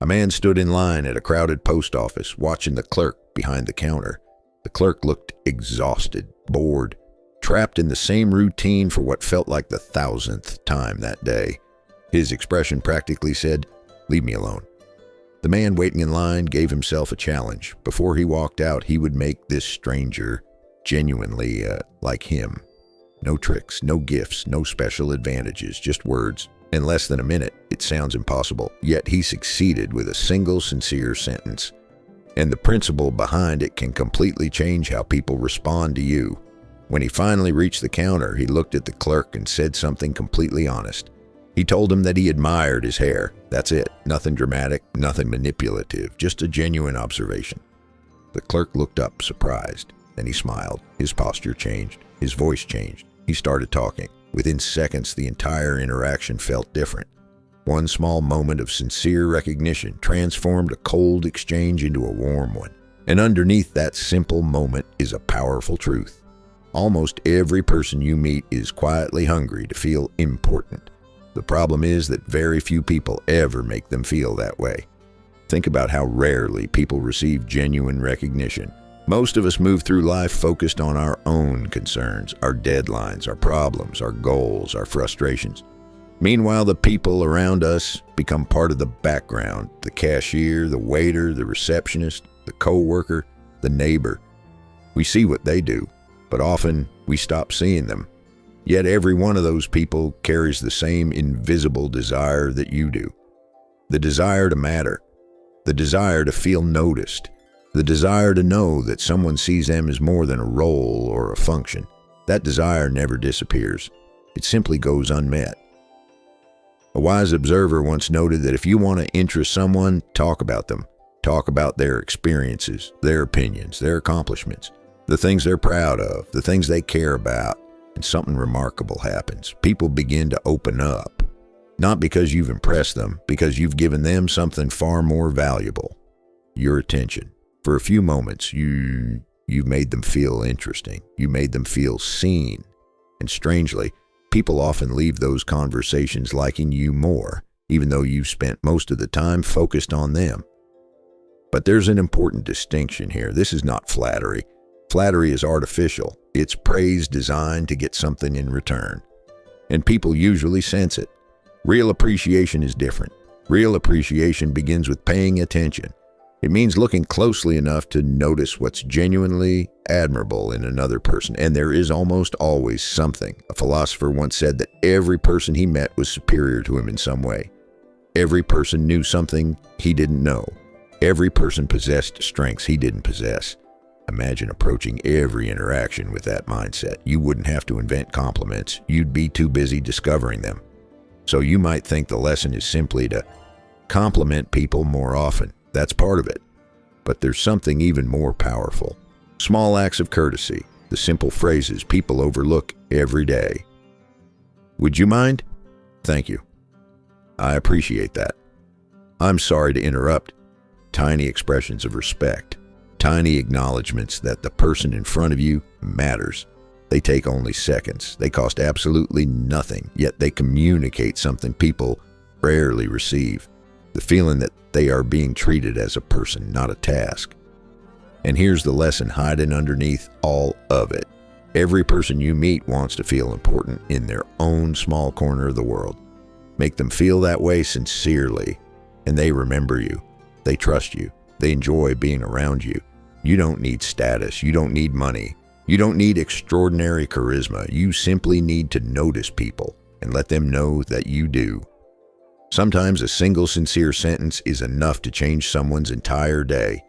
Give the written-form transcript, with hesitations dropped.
A man stood in line at a crowded post office, watching the clerk behind the counter. The clerk looked exhausted, bored, trapped in the same routine for what felt like the 1,000th time that day. His expression practically said, "Leave me alone." The man waiting in line gave himself a challenge. Before he walked out, he would make this stranger genuinely like him. No tricks, no gifts, no special advantages, just words. In less than a minute, it sounds impossible, yet he succeeded with a single sincere sentence. And the principle behind it can completely change how people respond to you. When he finally reached the counter, he looked at the clerk and said something completely honest. He told him that he admired his hair. That's it. Nothing dramatic, nothing manipulative, just a genuine observation. The clerk looked up, surprised. Then he smiled. His posture changed. His voice changed. He started talking. Within seconds, the entire interaction felt different. One small moment of sincere recognition transformed a cold exchange into a warm one. And underneath that simple moment is a powerful truth. Almost every person you meet is quietly hungry to feel important. The problem is that very few people ever make them feel that way. Think about how rarely people receive genuine recognition. Most of us move through life focused on our own concerns, our deadlines, our problems, our goals, our frustrations. Meanwhile, the people around us become part of the background: the cashier, the waiter, the receptionist, the co-worker, the neighbor. We see what they do, but often we stop seeing them. Yet every one of those people carries the same invisible desire that you do. The desire to matter, the desire to feel noticed, the desire to know that someone sees them as more than a role or a function. That desire never disappears. It simply goes unmet. A wise observer once noted that if you want to interest someone, talk about them. Talk about their experiences, their opinions, their accomplishments, the things they're proud of, the things they care about, and something remarkable happens. People begin to open up. Not because you've impressed them, because you've given them something far more valuable: your attention. For a few moments, you've made them feel interesting. You made them feel seen. And strangely, people often leave those conversations liking you more, even though you've spent most of the time focused on them. But there's an important distinction here. This is not flattery. Flattery is artificial. It's praise designed to get something in return. And people usually sense it. Real appreciation is different. Real appreciation begins with paying attention. It means looking closely enough to notice what's genuinely admirable in another person. And there is almost always something. A philosopher once said that every person he met was superior to him in some way. Every person knew something he didn't know. Every person possessed strengths he didn't possess. Imagine approaching every interaction with that mindset. You wouldn't have to invent compliments. You'd be too busy discovering them. So you might think the lesson is simply to compliment people more often. That's part of it. But there's something even more powerful. Small acts of courtesy, the simple phrases people overlook every day. "Would you mind?" "Thank you. I appreciate that." "I'm sorry to interrupt." Tiny expressions of respect. Tiny acknowledgments that the person in front of you matters. They take only seconds. They cost absolutely nothing, yet they communicate something people rarely receive. The feeling that they are being treated as a person, not a task. And here's the lesson hiding underneath all of it. Every person you meet wants to feel important in their own small corner of the world. Make them feel that way sincerely, and they remember you. They trust you. They enjoy being around you. You don't need status. You don't need money. You don't need extraordinary charisma. You simply need to notice people and let them know that you do. Sometimes a single sincere sentence is enough to change someone's entire day.